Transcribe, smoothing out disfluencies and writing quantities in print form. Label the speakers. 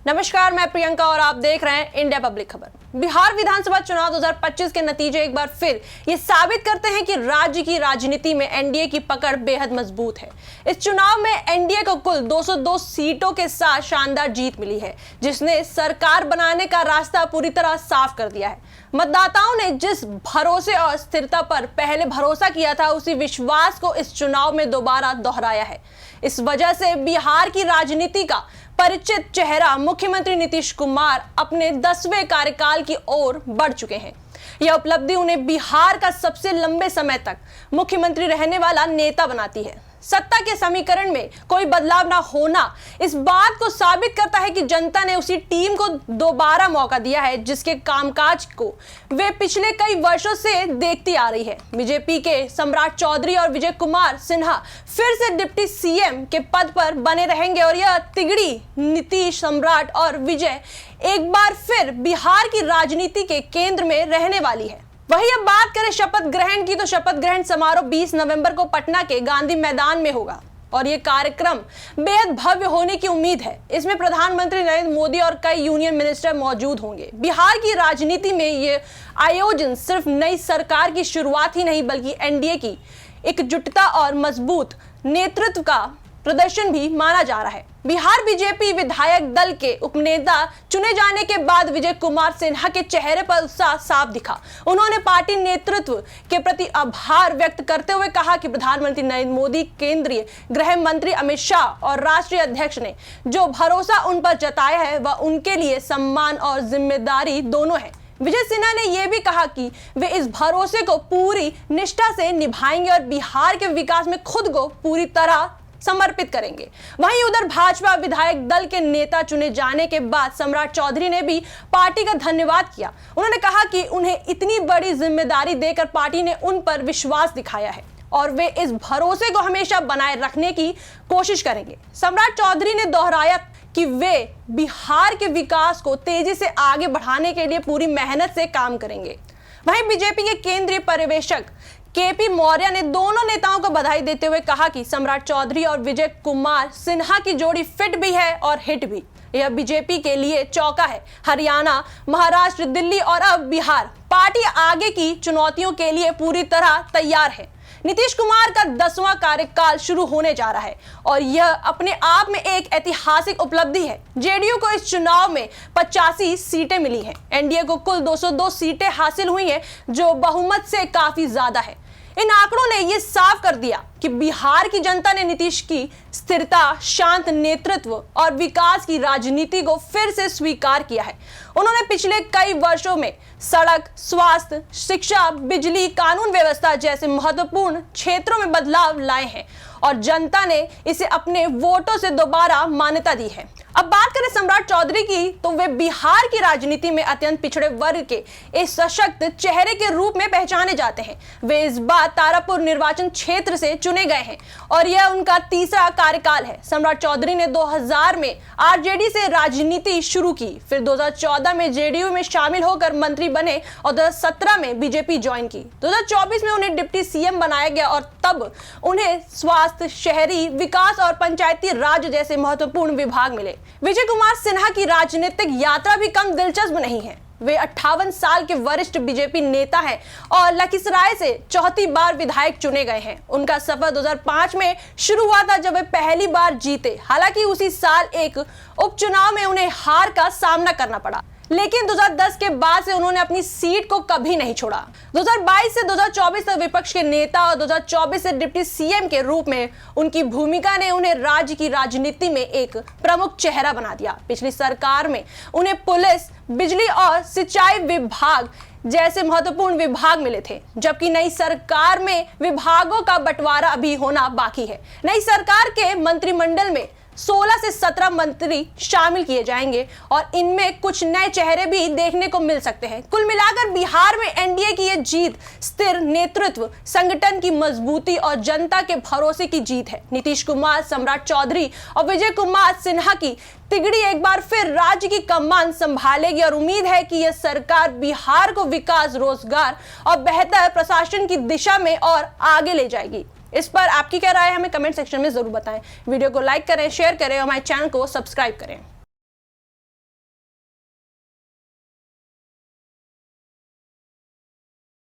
Speaker 1: नमस्कार, मैं प्रियंका और आप देख रहे हैं इंडिया पब्लिक खबर। बिहार विधानसभा चुनाव 2025 के नतीजे एक बार फिर ये साबित करते हैं कि राज्य की राजनीति में एनडीए की पकड़ बेहद मजबूत है। इस चुनाव में एनडीए को कुल 202 सीटों के साथ शानदार जीत मिली है, जिसने सरकार बनाने का रास्ता पूरी तरह साफ कर दिया है। मतदाताओं ने जिस भरोसे और स्थिरता पर पहले भरोसा किया था, उसी विश्वास को इस चुनाव में दोबारा दोहराया है। इस वजह से बिहार की राजनीति का परिचित चेहरा मुख्यमंत्री नीतीश कुमार अपने 10वें कार्यकाल की ओर बढ़ चुके हैं। यह उपलब्धि उन्हें बिहार का सबसे लंबे समय तक मुख्यमंत्री रहने वाला नेता बनाती है। सत्ता के समीकरण में कोई बदलाव ना होना इस बात को साबित करता है कि जनता ने उसी टीम को दोबारा मौका दिया है, जिसके कामकाज को वे पिछले कई वर्षों से देखती आ रही है। बीजेपी के सम्राट चौधरी और विजय कुमार सिन्हा फिर से डिप्टी सीएम के पद पर बने रहेंगे और यह तिगड़ी नीतीश, सम्राट और विजय एक बार फिर बिहार की राजनीति के केंद्र में रहने वाली है। वही अब बात करें शपथ ग्रहण की, तो शपथ ग्रहण समारोह 20 नवंबर को पटना के गांधी मैदान में होगा और ये कार्यक्रम बेहद भव्य होने की उम्मीद है। इसमें प्रधानमंत्री नरेंद्र मोदी और कई यूनियन मिनिस्टर मौजूद होंगे। बिहार की राजनीति में ये आयोजन सिर्फ नई सरकार की शुरुआत ही नहीं, बल्कि एनडीए की एकजुटता और मजबूत नेतृत्व का प्रदर्शन भी माना जा रहा है। बिहार बीजेपी विधायक दल के उपनेता चुने जाने के बाद विजय कुमार सिन्हा के चेहरे पर उत्साह साफ दिखा। उन्होंने पार्टी नेतृत्व के प्रति आभार व्यक्त करते हुए कहा कि प्रधानमंत्री नरेंद्र मोदी, केंद्रीय गृह मंत्री अमित शाह और राष्ट्रीय अध्यक्ष ने जो भरोसा उन पर जताया है, वह उनके लिए सम्मान और जिम्मेदारी दोनों है। विजय सिन्हा ने यह भी कहा कि वे इस भरोसे को पूरी निष्ठा से निभाएंगे और बिहार के विकास में खुद को पूरी तरह समर्पित करेंगे। वहीं उधर भाजपा विधायक दल के नेता चुने जाने के बाद सम्राट चौधरी ने भी पार्टी का धन्यवाद किया। उन्होंने कहा कि उन्हें इतनी बड़ी जिम्मेदारी देकर पार्टी ने उन पर विश्वास दिखाया है और वे इस भरोसे को हमेशा बनाए रखने की कोशिश करेंगे। सम्राट चौधरी ने दोहराया कि वे बिहार के विकास को तेजी से आगे बढ़ाने के लिए पूरी मेहनत से काम करेंगे। वहीं बीजेपी के केंद्रीय पर्यवेक्षक केपी मौर्य ने दोनों नेताओं को बधाई देते हुए कहा कि सम्राट चौधरी और विजय कुमार सिन्हा की जोड़ी फिट भी है और हिट भी। यह बीजेपी के लिए चौका है। हरियाणा, महाराष्ट्र, दिल्ली और अब बिहार पार्टी आगे की चुनौतियों के लिए पूरी तरह तैयार है। नीतीश कुमार का 10वां कार्यकाल शुरू होने जा रहा है और यह अपने आप में एक ऐतिहासिक उपलब्धि है। जेडीयू को इस चुनाव में 85 सीटें मिली हैं। एनडीए को कुल 202 सीटें हासिल हुई हैं, जो बहुमत से काफी ज्यादा है। इन आंकड़ों ने यह साफ कर दिया कि बिहार की जनता ने नीतीश की स्थिरता, शांत नेतृत्व और विकास की राजनीति को फिर से स्वीकार किया है। उन्होंने पिछले कई वर्षों में सड़क, स्वास्थ्य, शिक्षा, बिजली, कानून व्यवस्था जैसे महत्वपूर्ण क्षेत्रों में बदलाव लाए हैं और जनता ने इसे अपने वोटों से दोबारा मान्यता दी है। अब बात करें सम्राट चौधरी की, तो वे बिहार की राजनीति में अत्यंत पिछड़े वर्ग के एक सशक्त चेहरे के रूप में पहचाने जाते हैं। वे इस बार तारापुर निर्वाचन क्षेत्र से चुने गए हैं और यह उनका तीसरा कार्यकाल है। सम्राट चौधरी ने 2000 में आरजेडी से राजनीति शुरू की, फिर 2014 में जेडीयू में शामिल होकर मंत्री बने और 2017 में बीजेपी ज्वाइन की। 2024 में उन्हें डिप्टी सीएम बनाया गया और तब उन्हें स्वास्थ्य, शहरी विकास और पंचायती राज जैसे महत्वपूर्ण विभाग मिले। विजय कुमार सिन्हा की राजनीतिक यात्रा भी कम दिलचस्प नहीं है। वे 58 साल के वरिष्ठ बीजेपी नेता हैं और लखीसराय से चौथी बार विधायक चुने गए हैं। उनका सफर 2005 में शुरू हुआ था, जब वे पहली बार जीते। हालांकि उसी साल एक उपचुनाव में उन्हें हार का सामना करना पड़ा, लेकिन 2010 के बाद से उन्होंने अपनी सीट को कभी नहीं छोड़ा। 2022 से 2024 तक विपक्ष के नेता और 2024 से डिप्टी सीएम के रूप में उनकी भूमिका ने उन्हें राज्य की राजनीति में एक प्रमुख चेहरा बना दिया। पिछली सरकार में उन्हें पुलिस, बिजली और सिंचाई विभाग जैसे महत्वपूर्ण विभाग मिले थे, जबकि नई सरकार में विभागों का बंटवारा अभी होना बाकी है। नई सरकार के मंत्रिमंडल में 16 से 17 मंत्री शामिल किए जाएंगे और इनमें कुछ नए चेहरे भी देखने को मिल सकते हैं। कुल मिलाकर बिहार में एनडीए की यह जीत स्थिर नेतृत्व, संगठन की मजबूती और जनता के भरोसे की जीत है। नीतीश कुमार, सम्राट चौधरी और विजय कुमार सिन्हा की तिगड़ी एक बार फिर राज्य की कमान संभालेगी और उम्मीद है कि यह सरकार बिहार को विकास, रोजगार और बेहतर प्रशासन की दिशा में और आगे ले जाएगी। इस पर आपकी क्या राय है, हमें कमेंट सेक्शन में जरूर बताएं। वीडियो को लाइक करें, शेयर करें और हमारे चैनल को सब्सक्राइब करें।